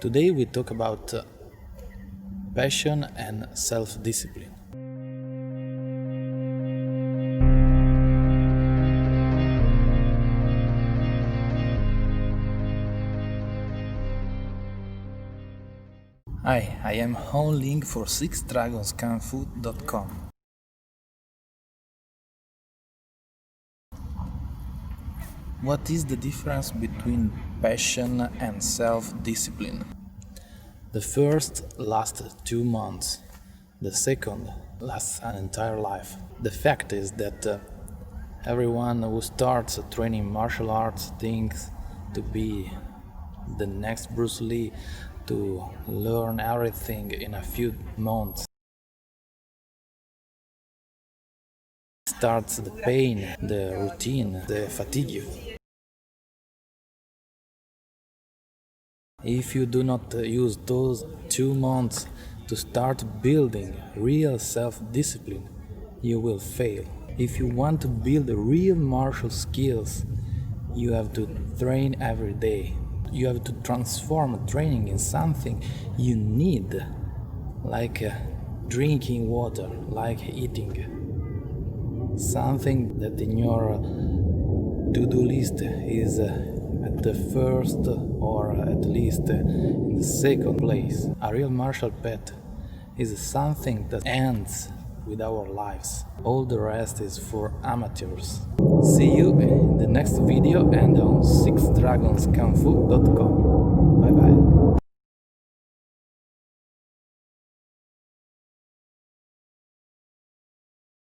Today we talk about passion and self-discipline. Hi, I am Hong Ling for sixdragonscanfood.com. What is the difference between passion and self-discipline? The first lasts 2 months, the second lasts an entire life. The fact is that everyone who starts training martial arts thinks to be the next Bruce Lee, to learn everything in a few months. Starts the pain, the routine, the fatigue. If you do not use those 2 months to start building real self-discipline, you will fail. If you want to build real martial skills, you have to train every day. You have to transform training in something you need, like drinking water, like eating. Something that in your to-do list is at the first or at least in the second place. A real martial path is something that ends with our lives. All the rest is for amateurs. See you in the next video and on sixdragonscanfood.com. Bye bye.